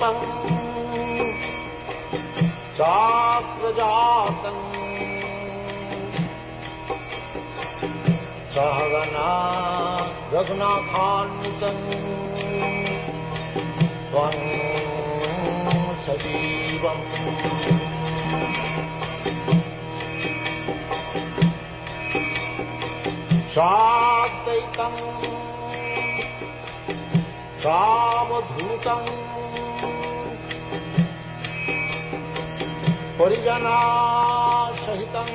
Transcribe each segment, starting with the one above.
Sahitam Chakrajatam Sahagana Raghunathanvitam Tvam Sajivam Shadaitam Savadhutam Parijana Sahitam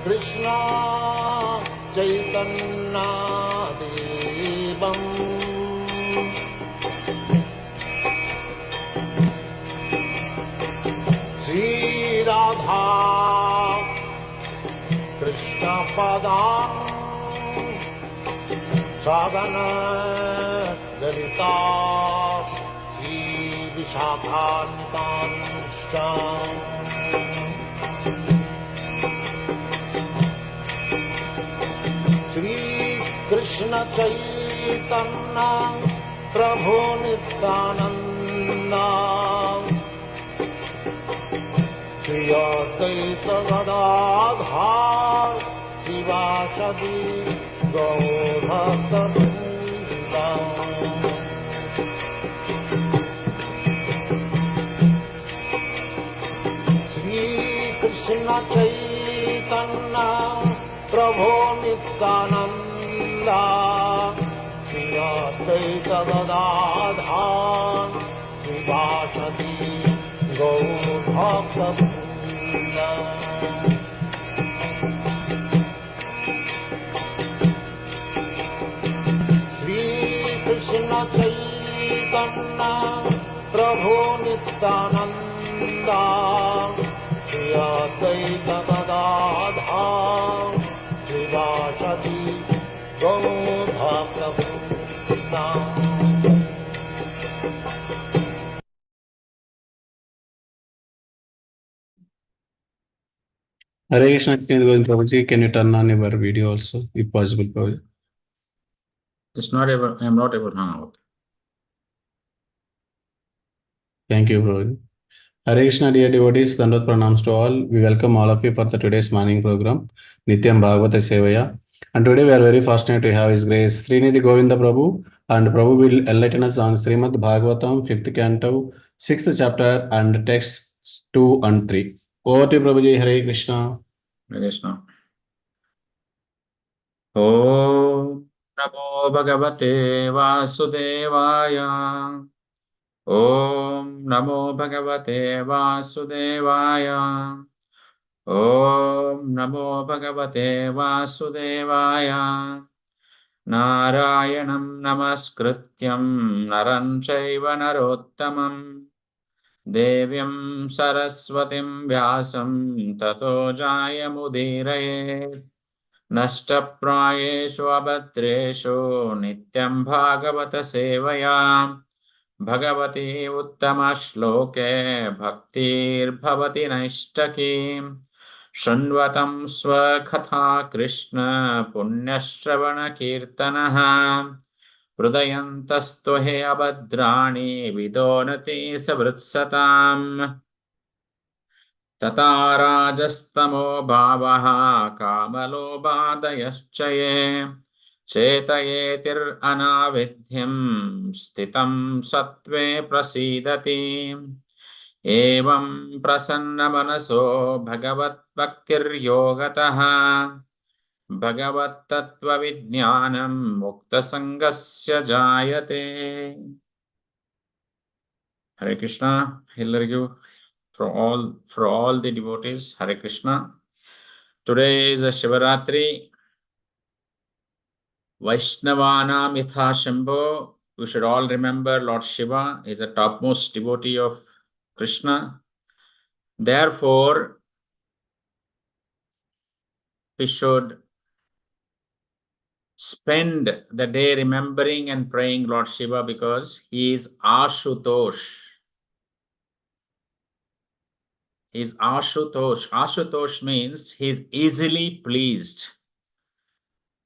Krishna Chaitanya Devam Sri Radha Krishna Padam Sagana Lalita Sri Vishakhanitanushtam Sri Krishna Chaitanya Prabhu Nityananda Sri Advaita Gadadhar Sivasadi Gaur-Bhakta-Vrinda Sri Krishna Chaitanya Prabhu Nityananda Sri Advaita Gadadhar Sivasadi Gaur-Bhakta-Vrinda Krishna Chaitanya Prabhu Nityananda Sri Advaita Gadadhar Sivasadi Gaur-Bhakta-Vrinda Hare Krishna, Prabhuji, can you turn on your video also, if possible, Prabhuji? It's not able, I am not able to hang out. Thank you, Prabhuji. Hare Krishna, dear devotees, Dandot Pranams to all. We welcome all of you for the today's morning program, Nityam Bhagavata Sevaya. And today we are very fortunate to have His Grace Srinidhi Govinda Prabhu, and Prabhu will enlighten us on Srimad Bhagavatam, 5th canto, 6th chapter, and texts 2 and 3. Over to you, Prabhuji. Hare Krishna. Hare Krishna. Om Namo Bhagavate Vasudevaya. Om Namo Bhagavate Vasudevaya. Om Namo Bhagavate Vasudevaya. Narayanam Namaskrityam Naran Chaiva Narottamam Devyam Saraswatim Vyasam Tato Jayamudiraye Nashtaprayeshu Abhadreshu Nityam Bhagavata Sevaya Bhagavati Uttama Shloke Bhaktir Bhavati Naishtakim Shanvatam Swakatha Krishna Punyashravana Kirtanaha Hrudayantastu he abhadrani vidonati savritsatam Tatarajastamo bhavaha kamalobhadayaschaye Chetayetir anavidhyam stitam sattve prasidati Evam prasanna manaso bhagavat bhaktir yogataha Bhagavat Tattva Vijnanam Mukta Sangasya Jayate. Hare Krishna, Hillary for all the devotees. Hare Krishna. Today is a Shivaratri. Vaishnavanam Yatha Shambho. We should all remember Lord Shiva is a topmost devotee of Krishna. Therefore, we should spend the day remembering and praying Lord Shiva because he is Ashutosh. He is Ashutosh. Ashutosh means he is easily pleased.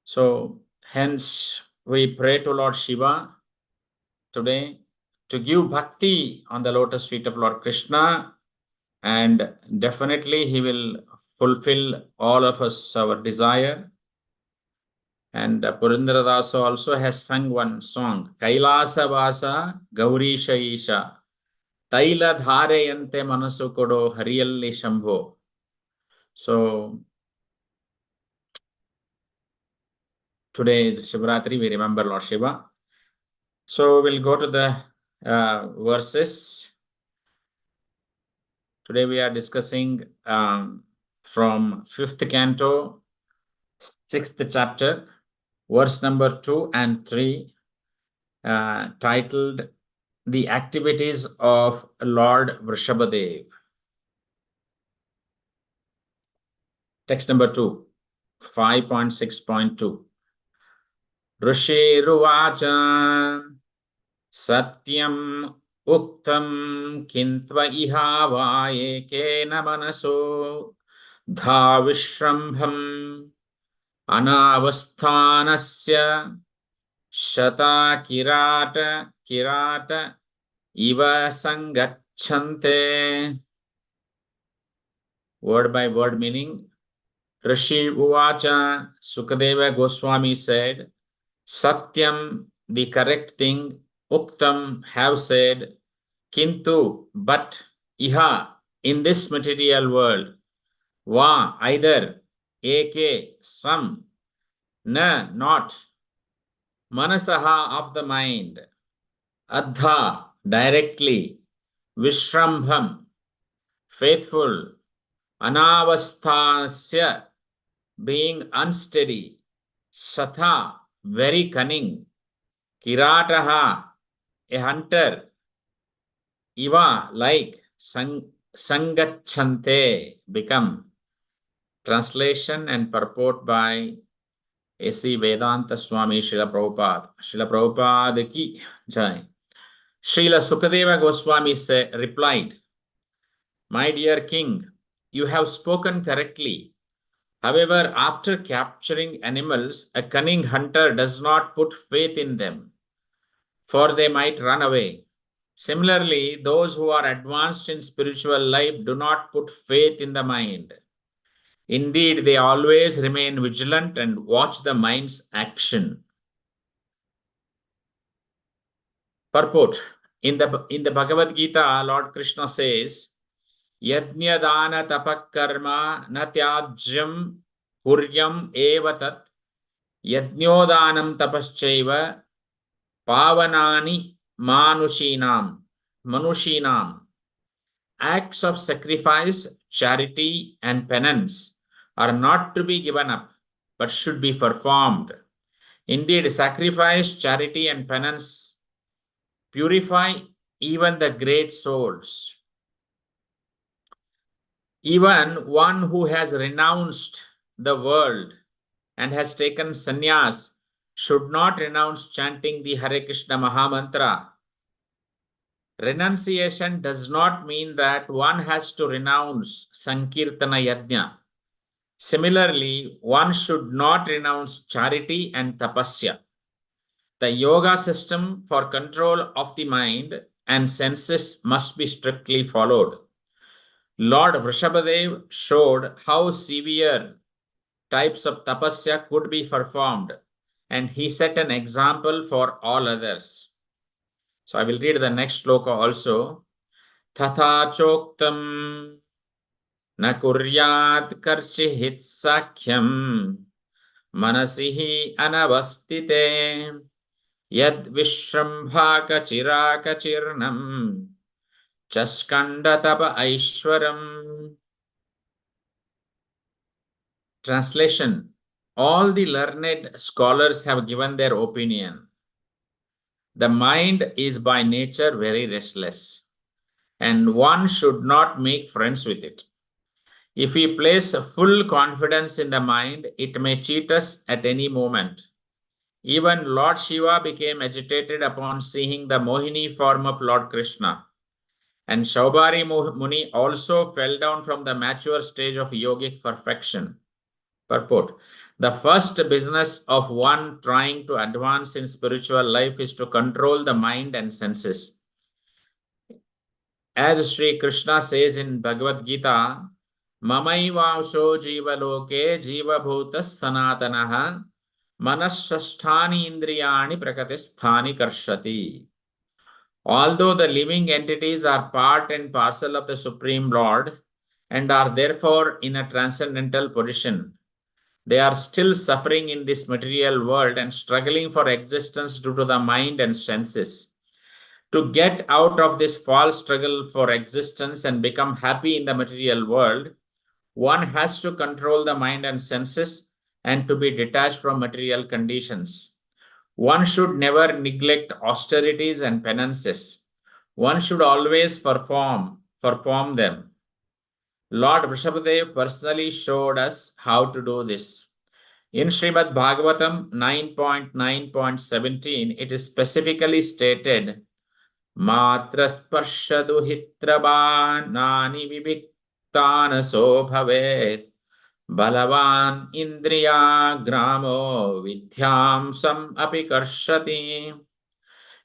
So, hence, we pray to Lord Shiva today to give bhakti on the lotus feet of Lord Krishna, and definitely he will fulfill all of us our desire. And Purandaradasa also has sung one song, Kailasa Vasa Gaurisha Isha Taila Dhareyante Manasu Kodo Hariyalli Shambho. So today is Shivratri, we remember Lord Shiva. So we'll go to the verses. Today we are discussing from 5th canto, 6th chapter, verse number 2 and 3, titled The Activities of Lord Vrishabhadev. Text number 2, 5.6.2. Rishiruvacha Satyam Uktam Kintva Ihava Ekena Manaso Dhavishramham Anavasthanasya Shata Kirata Iva Sangachante. Word by word meaning. Rishi Uvacha, Sukadeva Goswami said, Satyam, the correct thing, Uktam, have said, Kintu, but, Iha, in this material world, Va, either, Eke, some, Na, not, Manasaha, of the mind, Adha, directly, Vishrambham, faithful, Anavasthasya, being unsteady, Satha, very cunning, Kirataha, a hunter, Iva, like, Sangachante, become. Translation and purport by A.C. Vedanta Swami Srila Prabhupada. Srila Prabhupada ki jai. Srila Sukadeva Goswami replied, My dear king, you have spoken correctly. However, after capturing animals, a cunning hunter does not put faith in them, for they might run away. Similarly, those who are advanced in spiritual life do not put faith in the mind. Indeed, they always remain vigilant and watch the mind's action. Purport. In the Bhagavad Gita, Lord Krishna says, Yajna dana tapakarma na tyajyam kuryam evatat yajnyodanam tapaschaiva pavanani manushinam. Acts of sacrifice, charity, and penance are not to be given up, but should be performed. Indeed, sacrifice, charity, and penance purify even the great souls. Even one who has renounced the world and has taken sannyas should not renounce chanting the Hare Krishna Mahamantra. Renunciation does not mean that one has to renounce Sankirtana Yajna. Similarly, one should not renounce charity and tapasya. The yoga system for control of the mind and senses must be strictly followed. Lord Vrishabhadev showed how severe types of tapasya could be performed, and he set an example for all others. So I will read the next sloka also. Tatha choktam na kuryat karchihit sakhyam manasihi anavastite yad vishrambhaka chiraka chirnam chaskanda tapa aishwaram. Translation. All the learned scholars have given their opinion. The mind is by nature very restless, and one should not make friends with it. If we place full confidence in the mind, it may cheat us at any moment. Even Lord Shiva became agitated upon seeing the Mohini form of Lord Krishna. And Shaubari Muni also fell down from the mature stage of yogic perfection. Purport. The first business of one trying to advance in spiritual life is to control the mind and senses. As Sri Krishna says in Bhagavad Gita, Mamaivamsho jiva loke jiva bhutas sanatanaha manashasthani indriyani prakatisthani karshati. Although the living entities are part and parcel of the Supreme Lord and are therefore in a transcendental position, they are still suffering in this material world and struggling for existence due to the mind and senses. To get out of this false struggle for existence and become happy in the material world, one has to control the mind and senses and to be detached from material conditions. One should never neglect austerities and penances. One should always perform them. Lord Vrishabhadev personally showed us how to do this. In Srimad Bhagavatam 9.9.17, it is specifically stated, Matra sparshaduhitrabanani vibhiktanaso bhavet balavan indriya gramo vidhyamsam api karshati.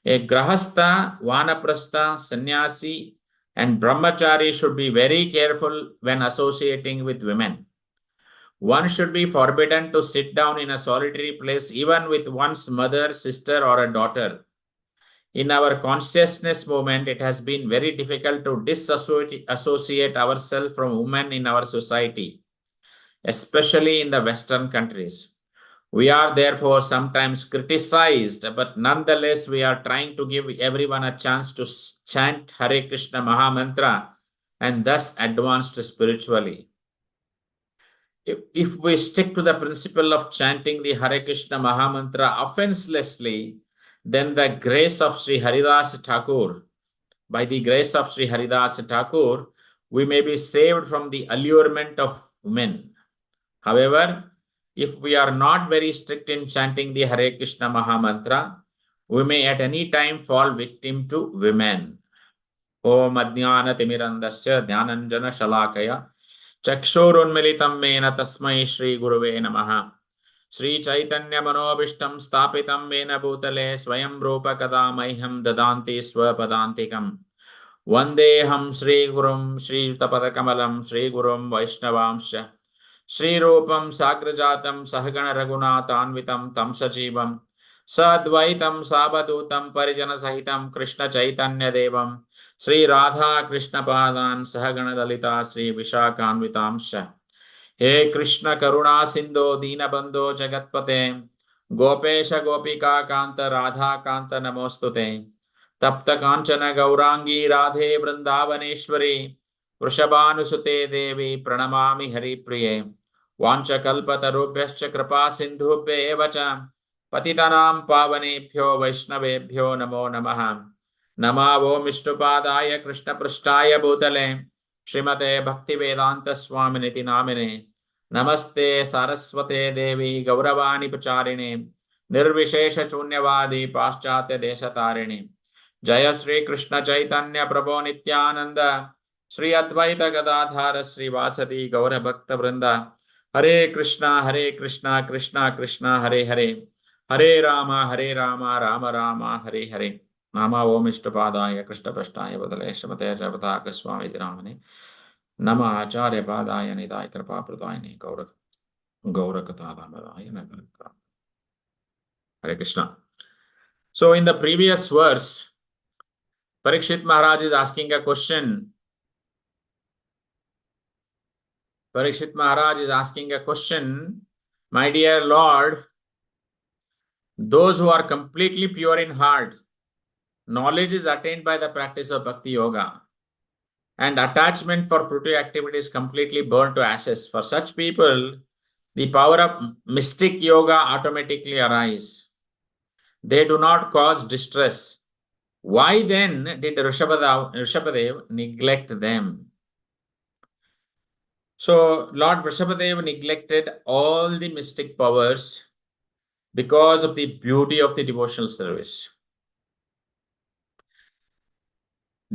A grahastha, vanaprastha, sannyasi, and brahmachari should be very careful when associating with women. One should be forbidden to sit down in a solitary place even with one's mother, sister, or a daughter. In our consciousness movement, it has been very difficult to disassociate ourselves from women in our society, especially in the Western countries. We are therefore sometimes criticized, but nonetheless, we are trying to give everyone a chance to chant Hare Krishna Mahamantra and thus advance spiritually. If we stick to the principle of chanting the Hare Krishna Mahamantra offenselessly, then the grace of Sri Haridas Thakur, by the grace of Sri Haridas Thakur, we may be saved from the allurement of women. However, if we are not very strict in chanting the Hare Krishna Mahamantra, we may at any time fall victim to women. Om Adhyana Timirandasya Dhyananjana Shalakaya Chakshurunmilitam Mena Tasmai Shri Guruve Namaha. Shri Chaitanya Manobishtam Stapitam Mena Bhutale Swayam Rupa Kadamaiham Dadanti Swapadantikam. Vandeham Shri Gurum Shri Tapadakamalam Shri Gurum Vaishnavamsha. Shri Rupam Sagrajatam Sahagana Raghunathanvitam Tam Sajivam Sadvaitam Sabadutam Parijana Sahitam Krishna Chaitanya Devam Shri Radha Krishna Padan Sahagana Dalita Shri Vishakhanvitamsha. He Krishna Karuna Sindho Dinabandho Jagatpate Gopesha Gopika Kanta Radha Kanta Namostute Tapta Kanchana Gaurangi Radhe Vrindavaneshwari Vrishabhanusute Devi Pranamami Hari Priye Vanchakalpatarubhyascha Kripa Sindhubhya eva cha Patitanam Pavanebhyo Vaishnavebhyo Namo Namaha. Namavo Vishnupadaya Krishna Prasthaya Bhutale Srimate Bhaktivedanta Swaminiti Namine. Namaste Saraswate Devi Gauravani Pacharine Nirvishesha Chunyavadi Paschatya Deshatarine. Jaya Sri Krishna Chaitanya Prabhu Nityananda Sri Advaita Gadadhara Sri Vasadi Gaura Bhakta Vrinda. Hare Krishna Krishna Krishna Hare Hare Hare Rama Rama Rama Hare Hare. Nama Om Ishtapadaya Krishna Prasthaya Badale Shamate Javataka Swami Ramane Nama Acharya Padaya Nidai Kripa Pradayani Gaura Katadhamadaya Nagaraka. Hare Krishna. So in the previous verse, Parikshit Maharaj is asking a question. Parikshit Maharaj is asking a question. My dear Lord, those who are completely pure in heart, knowledge is attained by the practice of Bhakti Yoga, and attachment for fruitive activity is completely burned to ashes. For such people, the power of mystic yoga automatically arises. They do not cause distress. Why then did Vrishabhadev neglect them? So Lord Vrishabhadev neglected all the mystic powers because of the beauty of the devotional service.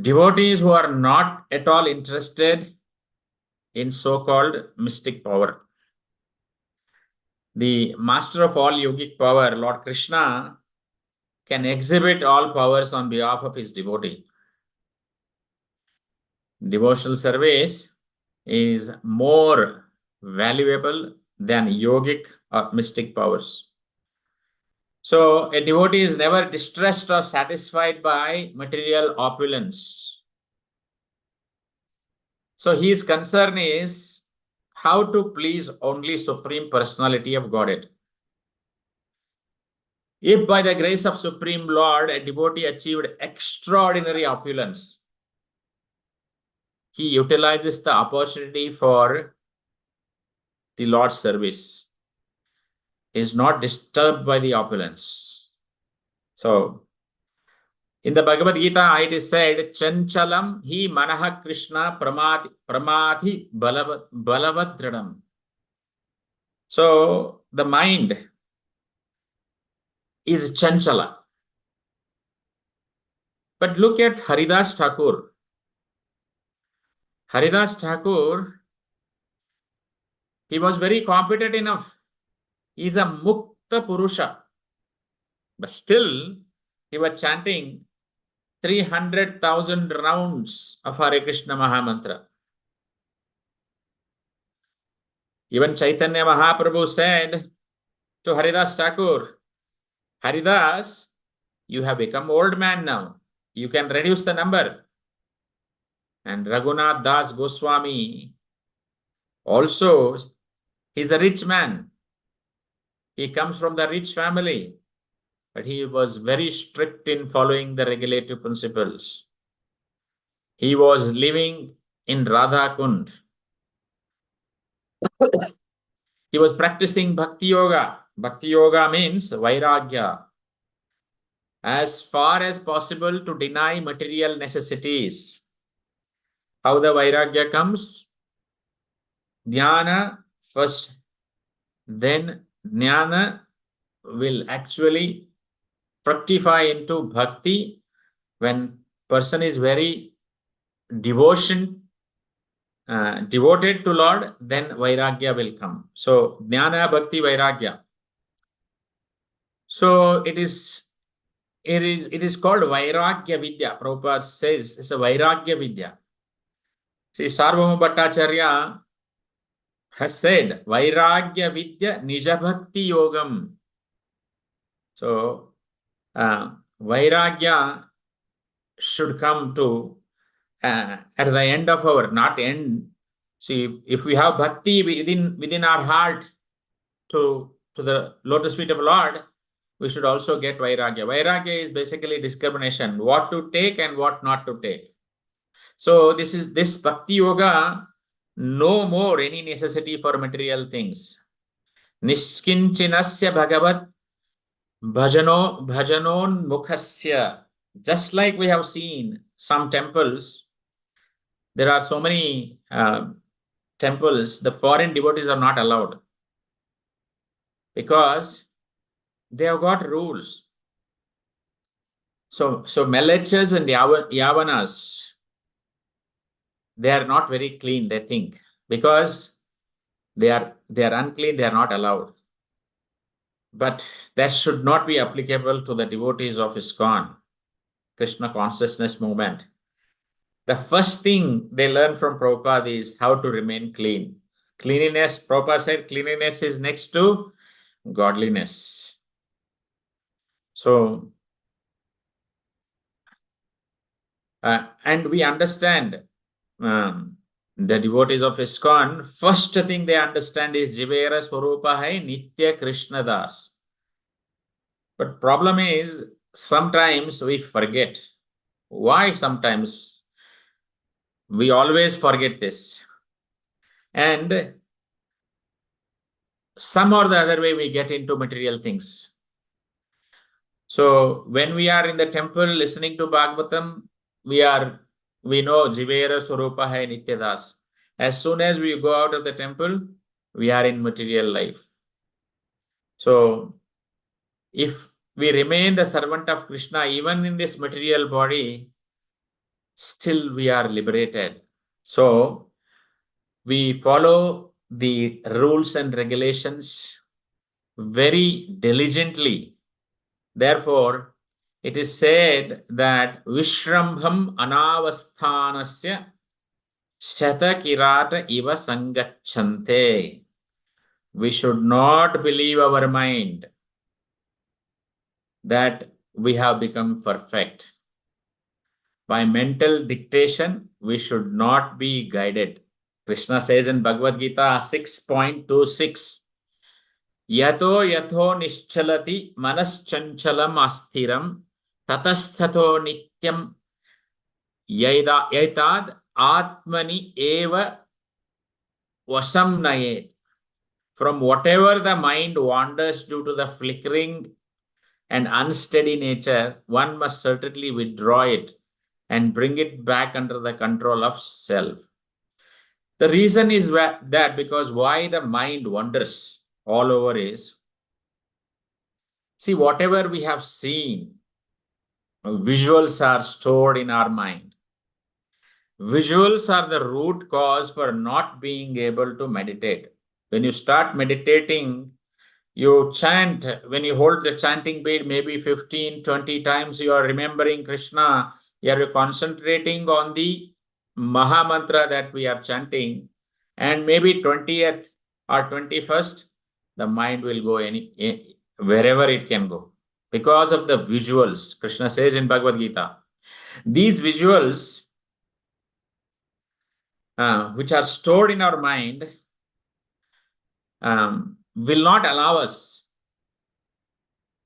Devotees who are not at all interested in so-called mystic power. The master of all yogic power, Lord Krishna, can exhibit all powers on behalf of his devotee. Devotional service is more valuable than yogic or mystic powers. So a devotee is never distressed or satisfied by material opulence. So his concern is how to please only Supreme Personality of Godhead. If by the grace of Supreme Lord, a devotee achieved extraordinary opulence, he utilizes the opportunity for the Lord's service. He is not disturbed by the opulence. So, in the Bhagavad Gita, it is said, Chanchalam hi manaha Krishna pramadhi balavadradam. So, the mind is chanchala. But look at Haridas Thakur. Haridas Thakur, he was very competent enough. He is a Mukta Purusha. But still, he was chanting 300,000 rounds of Hare Krishna Mahamantra. Even Chaitanya Mahaprabhu said to Haridas Thakur, Haridas, you have become old man now. You can reduce the number. And Raghunath Das Goswami also, he's a rich man. He comes from the rich family, but he was very strict in following the regulative principles. He was living in Radha Kund. He was practicing Bhakti Yoga. Bhakti Yoga means Vairagya. As far as possible to deny material necessities. How the Vairagya comes? Dhyana first, then Jnana will actually fructify into Bhakti. When person is very devoted to Lord, then Vairagya will come. So Jnana, Bhakti, Vairagya. So it is called Vairagya Vidya. Prabhupada says it's a Vairagya Vidya. See, Sarvabhauma Bhattacharya has said Vairagya Vidya Nija Bhakti Yogam. So Vairagya should come to at the end of our, not end. See, if we have bhakti within our heart to the lotus feet of Lord, we should also get Vairagya. Vairagya is basically discrimination, what to take and what not to take. So this Bhakti Yoga, no more any necessity for material things. Niskinchinasya Bhagavat Bhajanon Mukhasya. Just like we have seen some temples, there are so many temples, the foreign devotees are not allowed because they have got rules. So Melechas and Yavanas, they are not very clean, they think, because they are unclean, they are not allowed. But that should not be applicable to the devotees of ISKCON, Krishna consciousness movement. The first thing they learn from Prabhupada is how to remain clean. Cleanliness, Prabhupada said, cleanliness is next to godliness. So, and we understand the devotees of ISKCON, first thing they understand is Jivera Swarupa Hai Nitya Krishna Das. But problem is, sometimes we forget. Why sometimes? We always forget this. And some or the other way we get into material things. So when we are in the temple listening to Bhagavatam, we know Jivera Swarupa Hai Nityadas. As soon as we go out of the temple, we are in material life. So if we remain the servant of Krishna, even in this material body, still we are liberated. So we follow the rules and regulations very diligently. Therefore, it is said that Vishrambham Anavasthanasya Shatakirata iva sangachante. We should not believe our mind that we have become perfect. By mental dictation, we should not be guided. Krishna says in Bhagavad Gita 6.26, Yato yatho nischalati manaschanchalam asthiram tatasthato nityam yaitad atmani eva vasam nayet. From whatever the mind wanders due to the flickering and unsteady nature, one must certainly withdraw it and bring it back under the control of self. The reason is that because why the mind wanders all over is, see, whatever we have seen, visuals are stored in our mind. Visuals are the root cause for not being able to meditate. When you start meditating, you chant, when you hold the chanting bead, maybe 15, 20 times, you are remembering Krishna, you are concentrating on the Maha Mantra that we are chanting, and maybe 20th or 21st, the mind will go wherever it can go because of the visuals. Krishna says in Bhagavad Gita, these visuals, which are stored in our mind, will not allow us.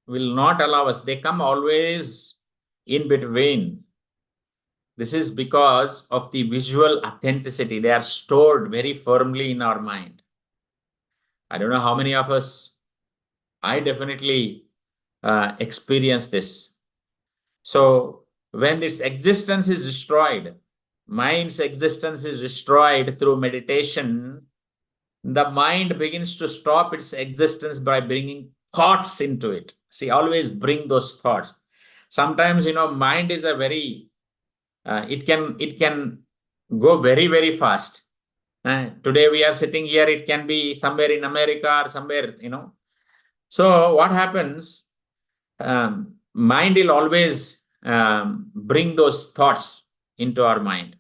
They come always in between. This is because of the visual authenticity. They are stored very firmly in our mind. I don't know how many of us, I definitely experience this. So when its existence is destroyed, mind's existence is destroyed through meditation, the mind begins to stop its existence by bringing thoughts into it. See, always bring those thoughts. Sometimes, mind is a very, it can go very, very fast. Today we are sitting here, it can be somewhere in America or somewhere, So what happens? Mind will always bring those thoughts into our mind.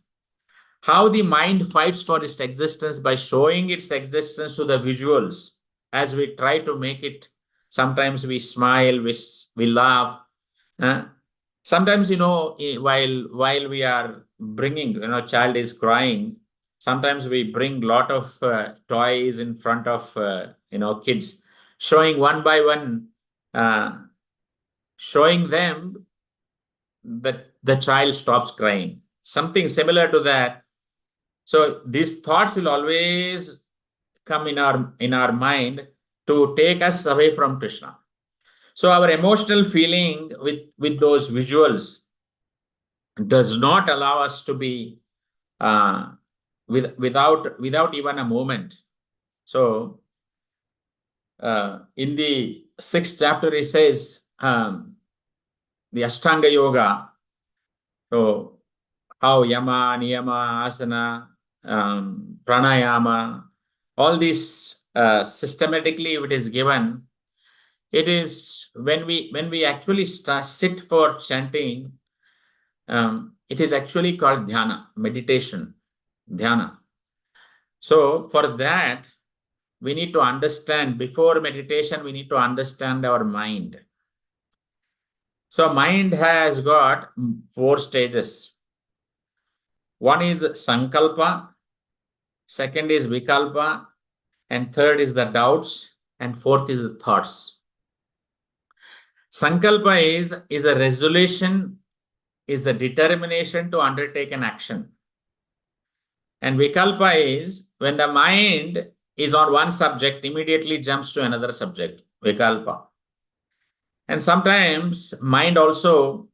How the mind fights for its existence by showing its existence to the visuals as we try to make it. Sometimes we smile, we laugh. Sometimes, while we are bringing, child is crying, sometimes we bring lot of toys in front of, kids, showing one by one, showing them that the child stops crying. Something similar to that. So these thoughts will always come in our mind to take us away from Krishna. So our emotional feeling with those visuals does not allow us to be without even a moment. So in the 6th chapter, it says the Ashtanga Yoga. So how yama, niyama, asana, pranayama, all this systematically it is given. It is when we actually sit for chanting, it is actually called dhyana, meditation, dhyana. So for that, we need to understand, before meditation, we need to understand our mind. So mind has got 4 stages. One is sankalpa, second is vikalpa, and third is the doubts, and fourth is the thoughts. Sankalpa is a resolution, is a determination to undertake an action. And vikalpa is when the mind is on one subject, immediately jumps to another subject, vikalpa. And sometimes mind also,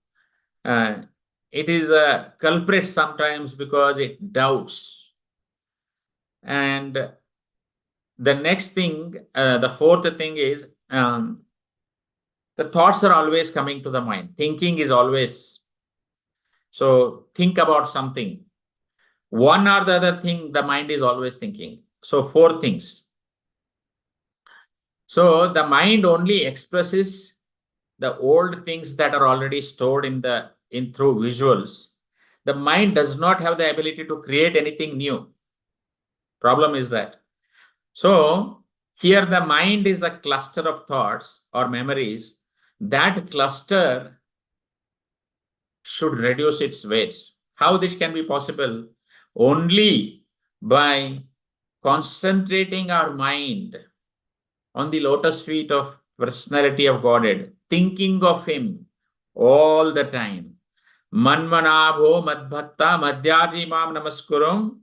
it is a culprit sometimes because it doubts. And the next thing, the fourth thing is, the thoughts are always coming to the mind. Thinking is always, so think about something. One or the other thing, the mind is always thinking. So 4 things. So the mind only expresses the old things that are already stored through visuals. the mind does not have the ability to create anything new. Problem is that. So here the mind is a cluster of thoughts or memories. That cluster should reduce its weights. How this can be possible? Only by concentrating our mind on the lotus feet of personality of Godhead, thinking of Him all the time. Manmanabho madbhakta madhyaji mam namaskurum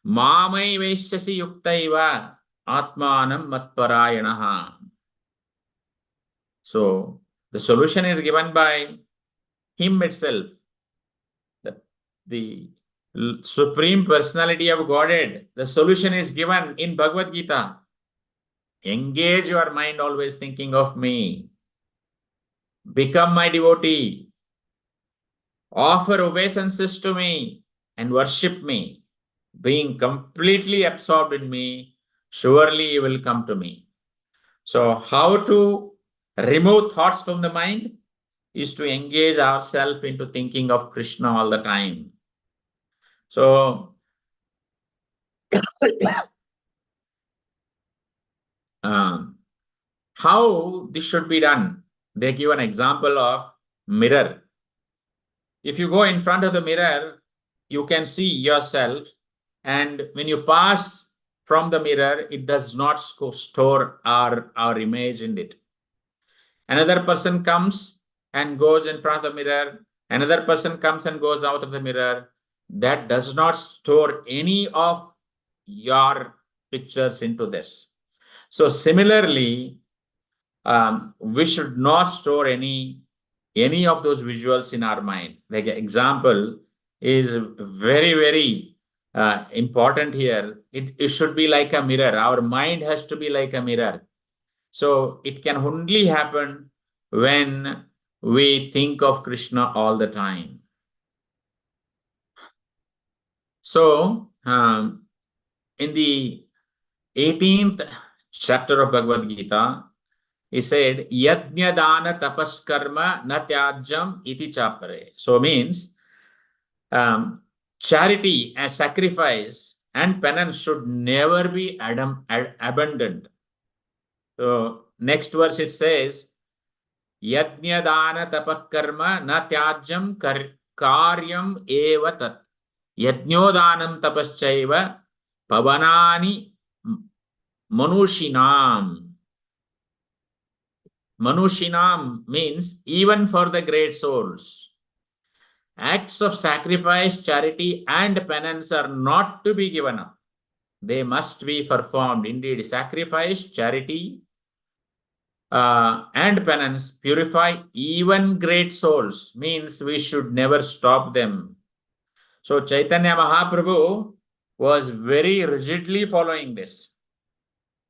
mamai vaishyasi yuktaiva atmanam matparayanaha. So the solution is given by Him itself. The Supreme Personality of Godhead. The solution is given in Bhagavad Gita. Engage your mind always thinking of me. Become my devotee. Offer obeisances to me and worship me. Being completely absorbed in me, surely you will come to me. So how to remove thoughts from the mind is to engage ourselves into thinking of Krishna all the time. So how this should be done? They give an example of mirror. If you go in front of the mirror, you can see yourself, and when you pass from the mirror, it does not store our image in it. Another person comes and goes in front of the mirror. Another person comes and goes out of the mirror. That does not store any of your pictures into this. So similarly, we should not store any of those visuals in our mind. Like example is very, very important here. It should be like a mirror. Our mind has to be like a mirror. So it can only happen when we think of Krishna all the time. So in the 18th chapter of Bhagavad Gita, he said, Yajna dana tapaskarma na tyajam iti chapare. So means charity and sacrifice and penance should never be abandoned. So next verse it says, Yajna dana tapakarma na tyajam karyam eva tat. Yajnodanam tapaschaiva pavanani manushinam. Manushinam means even for the great souls. Acts of sacrifice, charity, and penance are not to be given up. They must be performed. Indeed, sacrifice, charity, and penance purify even great souls. Means we should never stop them. So Chaitanya Mahaprabhu was very rigidly following this.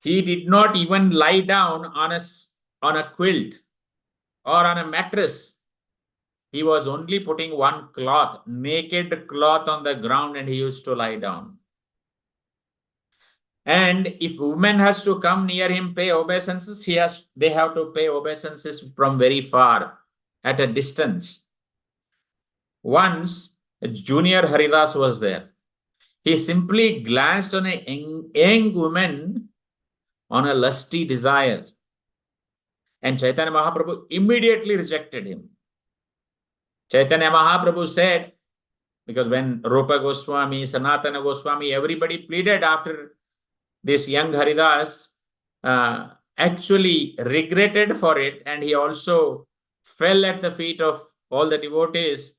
He did not even lie down on a quilt or on a mattress. He was only putting one cloth, naked cloth on the ground, and he used to lie down. And if woman has to come near him, pay obeisances, they have to pay obeisances from very far, at a distance. Once, a junior Haridas was there. He simply glanced on a young woman on a lusty desire. And Chaitanya Mahaprabhu immediately rejected him. Chaitanya Mahaprabhu said, because when Rupa Goswami, Sanatana Goswami, everybody pleaded after this young Haridas, actually regretted for it, and he also fell at the feet of all the devotees.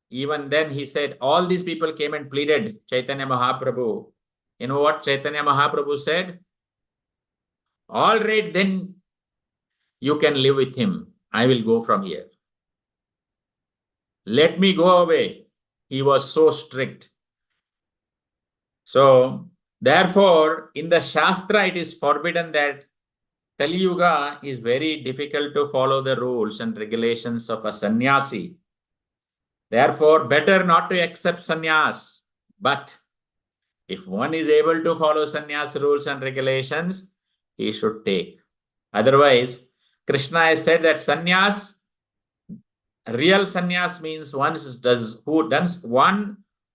Even then he said, all these people came and pleaded Chaitanya Mahaprabhu. You know what Chaitanya Mahaprabhu said? All right, then you can live with him. I will go from here. Let me go away. He was so strict. So, therefore, in the Shastra, it is forbidden that Kali Yuga is very difficult to follow the rules and regulations of a sannyasi. Therefore, better not to accept sannyas. But if one is able to follow sannyas rules and regulations, he should take. Otherwise, Krishna has said that sannyas Real sannyas means one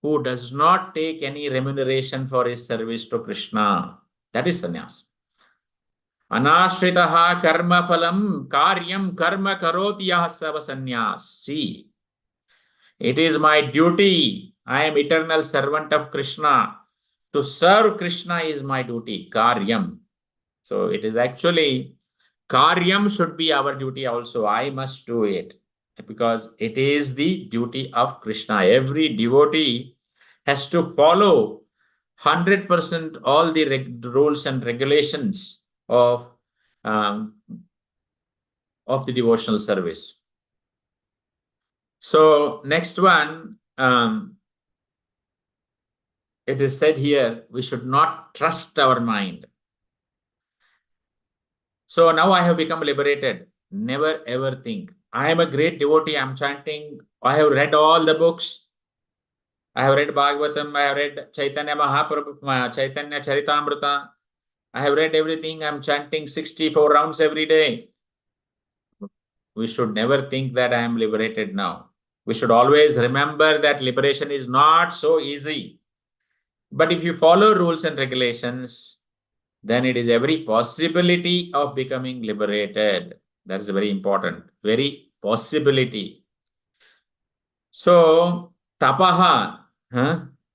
who does not take any remuneration for his service to Krishna. That is sannyas. Anashritaha karma phalam karyam karma karoti yah sava sannyas. See, it is my duty. I am eternal servant of Krishna. To serve Krishna is my duty. Karyam. So it is actually Karyam should be our duty also. I must do it because it is the duty of Krishna. Every devotee has to follow 100% all the rules and regulations um, of the devotional service. So next one, it is said here, we should not trust our mind. So now I have become liberated. Never ever think, I am a great devotee, I am chanting, I have read all the books. I have read Bhagavatam, I have read Chaitanya Mahaprabhu, Chaitanya Charitamrita. I have read everything, I am chanting 64 rounds every day. We should never think that I am liberated now. We should always remember that liberation is not so easy. But if you follow rules and regulations, then it is every possibility of becoming liberated. That is very important. Very possibility. So, tapaha,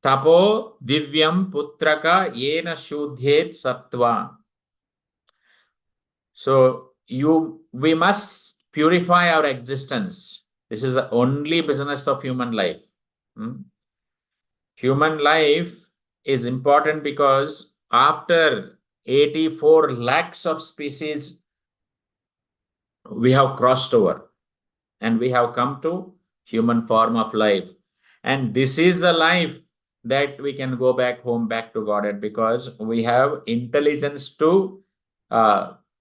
tapo divyam putraka yena shudhyet sattva. So, we must purify our existence. This is the only business of human life. Human life is important because after 84 lakhs of species, we have crossed over and we have come to human form of life. And this is the life that we can go back home, back to Godhead, because we have intelligence to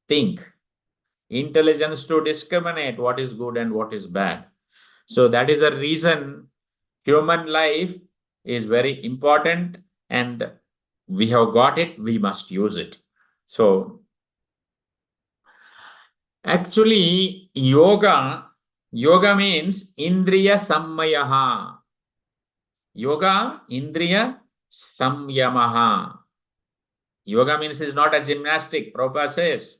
think, intelligence to discriminate what is good and what is bad. So that is the reason human life is very important and we have got it, we must use it. So actually yoga means indriya sammayaha. Yoga, indriya samyamaha. Yoga means is not a gymnastic. Prabhupada says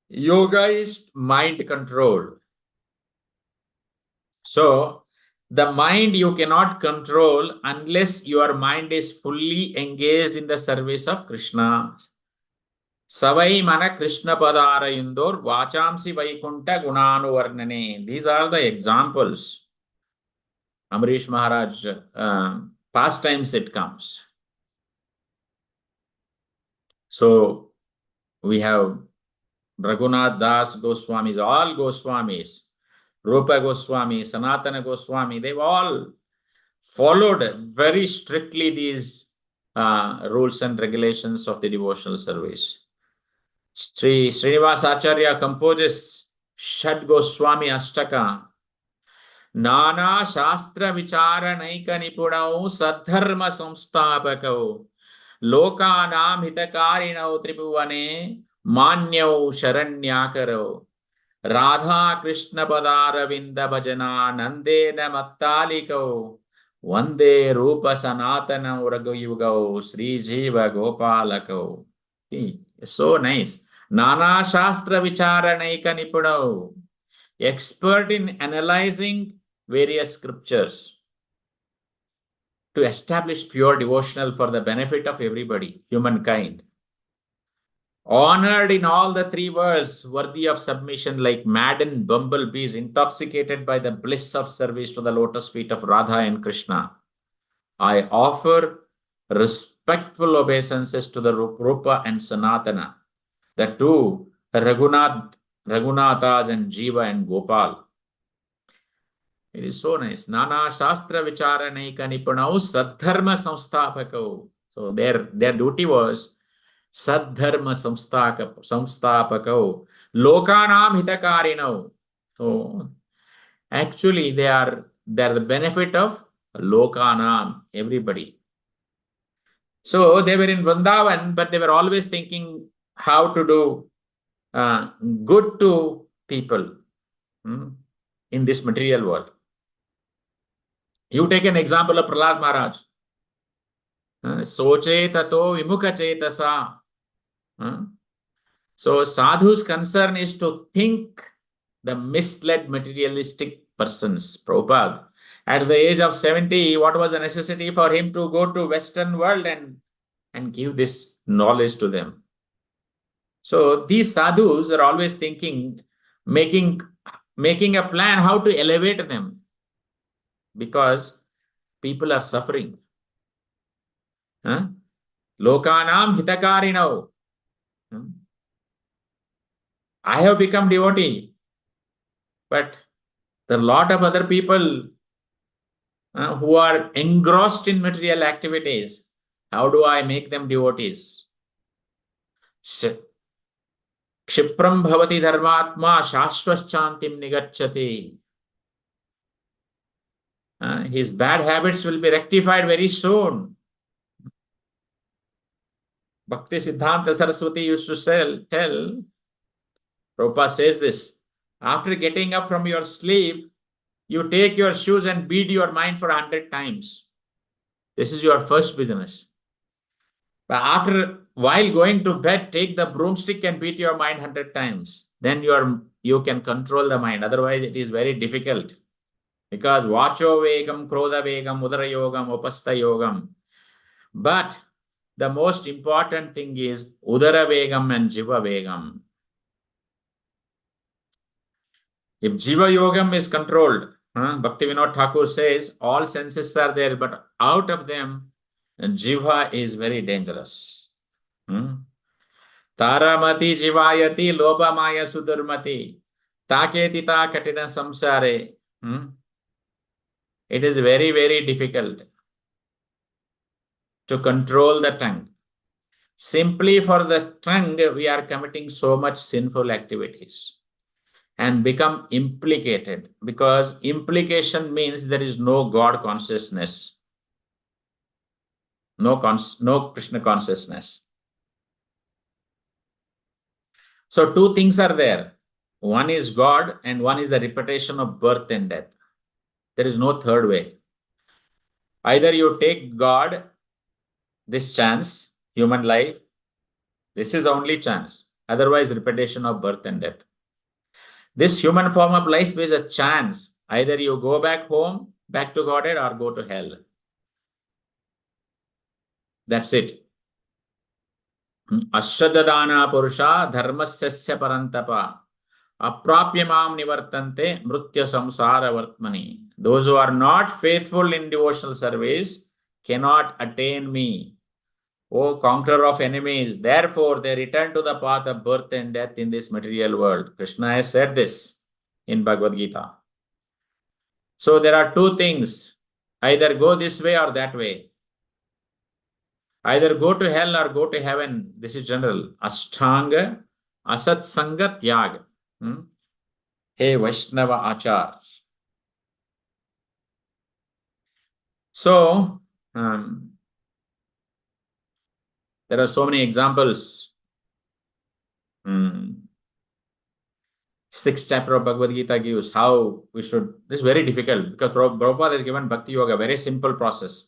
yoga is mind control. So the mind you cannot control unless your mind is fully engaged in the service of Krishna. Savai mana Krishna padara indur vachamsi vaikunta gunanu varnane. These are the examples. Amrish Maharaj pastimes it comes. So we have Raghunath Das Goswamis, all Goswamis, Rupa Goswami, Sanatana Goswami, they've all followed very strictly these rules and regulations of the devotional service. Srinivas Acharya composes Shad Goswami Ashtaka. Nana Shastra Vichara Naika Nipunau Sadharma Samstapakau Lokanam Hitakarinau Tribhuvane Manyau Sharanyakaro Radha Krishna Padara Vinda Bhajana Nandena Mattalikau Vande Rupa Sanatana Uragayugau Sri Jiva Gopalakau. So nice. Nana Shastra Vichara Naika Nipunau. Expert in analyzing various scriptures to establish pure devotional for the benefit of everybody, humankind. Honored in all the three worlds, worthy of submission like maddened bumblebees, intoxicated by the bliss of service to the lotus feet of Radha and Krishna. I offer respectful obeisances to the Rupa and Sanatana, the two Raghunathas and Jiva and Gopal. It is so nice. Nana Shastra Vichara Naika Nipunau Sadharma Samstapakau. So their duty was Sadharma Samstapakau. Lokanam Hitakarinau. So actually they are the benefit of Lokanam, everybody. So they were in Vrindavan, but they were always thinking how to do good to people. in this material world. You take an example of Prahlad Maharaj. Soche tato vimukha chetasa. So sadhu's concern is to think the misled materialistic persons. Prabhupada, at the age of 70, what was the necessity for him to go to Western world and give this knowledge to them? So these sadhus are always thinking, making a plan how to elevate them, because people are suffering. Lokanam hitakarinav. I have become devotee, but there are a lot of other people who are engrossed in material activities. How do I make them devotees? Kshipram bhavati dharmatma shashvaschantim nigacchati. His bad habits will be rectified very soon. Bhakti Siddhanta Saraswati used to tell, Prabhupada says this, after getting up from your sleep, you take your shoes and beat your mind for 100 times. This is your first business. But while going to bed, take the broomstick and beat your mind 100 times. Then you can control the mind. Otherwise, it is very difficult. Because vacho vegam, krodha vegam, udara yogam, upastha yogam. But the most important thing is udara vegam and jiva vegam. If jiva yogam is controlled, Bhaktivinoda Thakur says all senses are there, but out of them, jiva is very dangerous. Taramati jivayati loba maya sudurmati taketita katina samsare. It is very, very difficult to control the tongue. Simply for the tongue, we are committing so much sinful activities and become implicated, because implication means there is no God consciousness, no Krishna consciousness. So two things are there. One is God and one is the repetition of birth and death. There is no third way. Either you take God, this chance, human life, this is only chance. Otherwise, repetition of birth and death. This human form of life is a chance. Either you go back home, back to Godhead, or go to hell. That's it. Ashradadana purusha dharmasya parantapa aprapyamam nivartante mrutya samsara vartmani. Those who are not faithful in devotional service cannot attain me. O conqueror of enemies, therefore they return to the path of birth and death in this material world. Krishna has said this in Bhagavad Gita. So there are two things. Either go this way or that way. Either go to hell or go to heaven. This is general. Ashtanga, asat sanga tyag. Hey Vaishnava Achar. So, there are so many examples. 6th chapter of Bhagavad Gita gives how we should. This is very difficult because Prabhupada has given Bhakti Yoga, very simple process.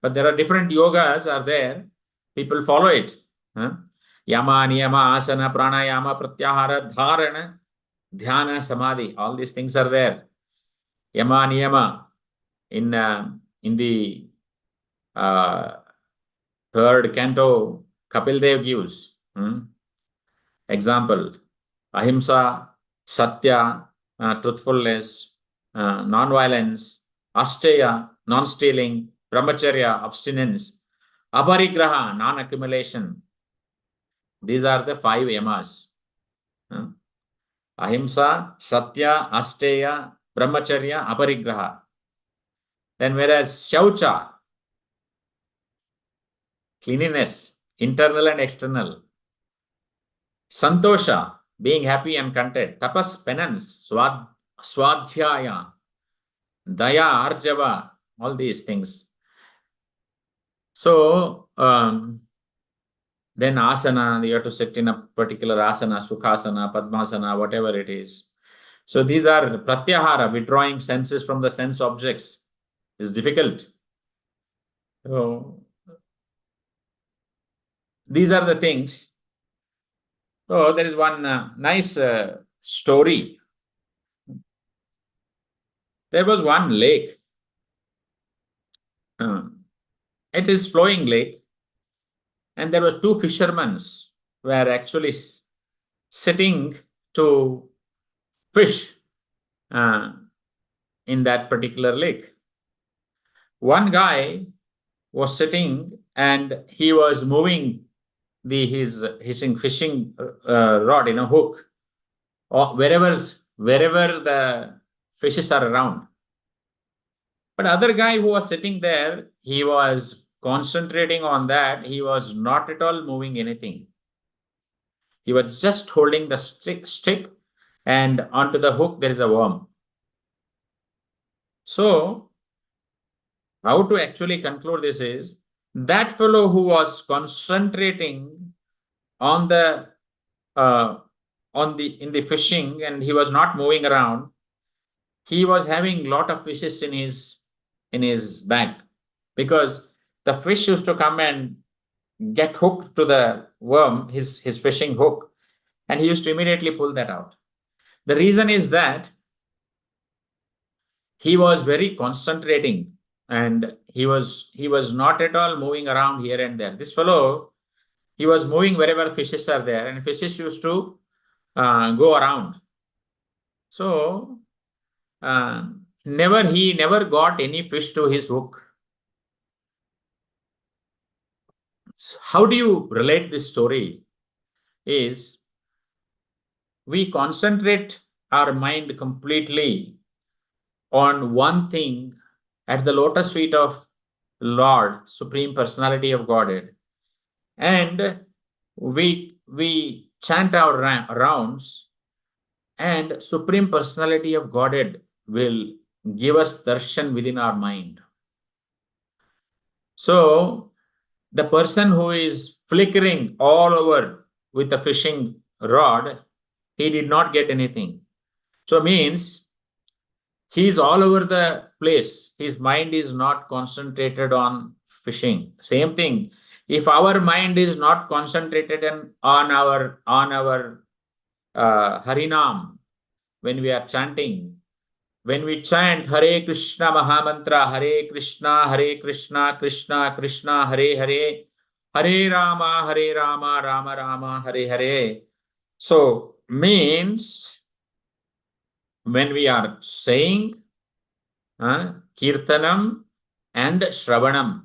But there are different yogas are there. People follow it. Yama, niyama, asana, pranayama, pratyahara, dharana, dhyana, samadhi. All these things are there. Yama, niyama. In the 3rd canto, Kapil Dev gives example. Ahimsa, Satya, truthfulness, non-violence, Asteya, non-stealing, Brahmacharya, abstinence, Aparigraha, non-accumulation. These are the 5 yamas. Ahimsa, Satya, Asteya, Brahmacharya, Aparigraha. Then whereas Shaucha, cleanliness, internal and external. Santosha, being happy and content. Tapas, penance. Swadhyaya. Daya, arjava. All these things. So, then asana, you have to sit in a particular asana, sukhasana, padmasana, whatever it is. So these are pratyahara, withdrawing senses from the sense objects. Is difficult. So these are the things. So there is one nice story. There was one lake. It is flowing lake, and there was two fishermen were actually sitting to fish in that particular lake. One guy was sitting and he was moving his fishing rod in a hook, or wherever the fishes are around. But other guy who was sitting there, he was concentrating on that. He was not at all moving anything. He was just holding the stick, and onto the hook there is a worm. So how to actually conclude this is that fellow who was concentrating on the in the fishing, and he was not moving around, he was having lot of fishes in his bag, because the fish used to come and get hooked to the worm, his fishing hook, and he used to immediately pull that out. The reason is that he was very concentrating, and he was not at all moving around here and there. This fellow, he was moving wherever fishes are there, and fishes used to go around. So he never got any fish to his hook. How do you relate this story? Is we concentrate our mind completely on one thing at the lotus feet of Lord, Supreme Personality of Godhead, and we chant our rounds, and Supreme Personality of Godhead will give us darshan within our mind. So the person who is flickering all over with the fishing rod, he did not get anything. So means he is all over the place. His mind is not concentrated on fishing. Same thing. If our mind is not concentrated on our Harinam, when we are chanting, when we chant Hare Krishna Mahamantra, Hare Krishna, Krishna Krishna, Hare Hare, Hare Rama, Rama Rama, Hare Hare. So means when we are saying Kirtanam and Shravanam,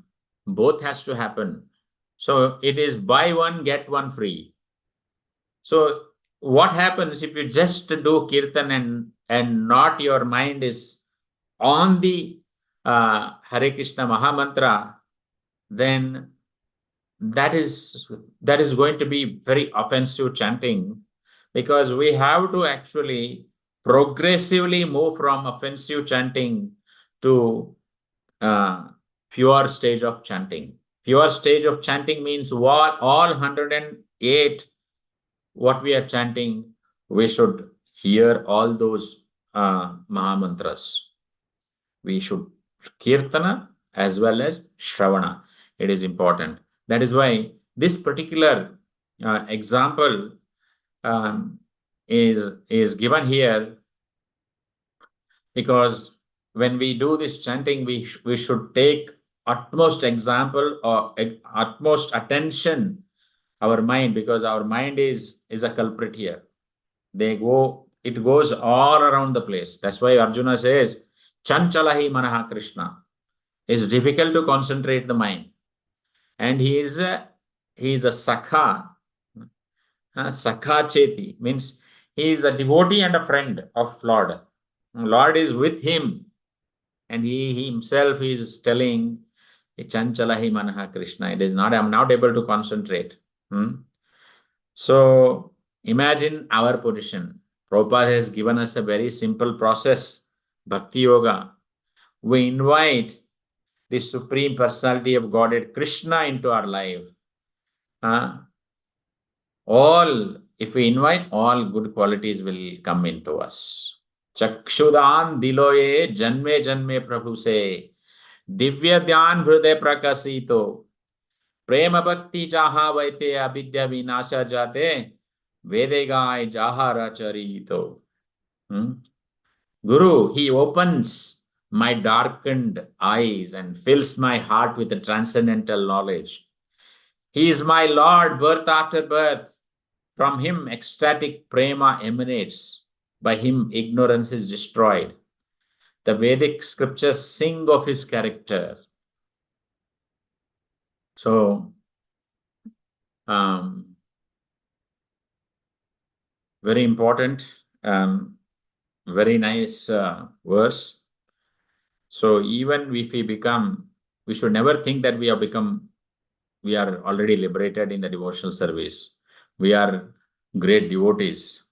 both has to happen. So it is buy one, get one free. So what happens if you just do Kirtan and not your mind is on the Hare Krishna Mahamantra, then that is going to be very offensive chanting, because we have to actually progressively move from offensive chanting to pure stage of chanting. Pure stage of chanting means what all 108 what we are chanting, we should hear all those Mahamantras. We should Kirtana as well as Shravana. It is important. That is why this particular example is given here, because when we do this chanting, we should take utmost example or utmost attention our mind, because our mind is a culprit here. It goes all around the place. That's why Arjuna says, Chanchalahi Manaha Krishna. It's difficult to concentrate the mind. And he is a Sakha. Sakha Cheti means he is a devotee and a friend of Lord. Lord is with him, and he himself is telling, Chanchalahi Manaha Krishna. I'm not able to concentrate. So imagine our position. Prabhupada has given us a very simple process, Bhakti Yoga. We invite the Supreme Personality of Godhead, Krishna, into our life. If we invite, all good qualities will come into us. चक्षुदान दिलोये जन्मे जन्मे प्रभु से दिव्य ध्यान हृदय प्रकाशितो प्रेम भक्ति चाहा वैते अविद्या विनाशा जाते वेदे गाय जाहारा चरितो. Guru, he opens my darkened eyes and fills my heart with the transcendental knowledge. He is my Lord, birth after birth. From him, ecstatic prema emanates. By him, ignorance is destroyed. The Vedic scriptures sing of his character. So, very important, very nice verse. So, even if we should never think that we are already liberated in the devotional service. We are great devotees.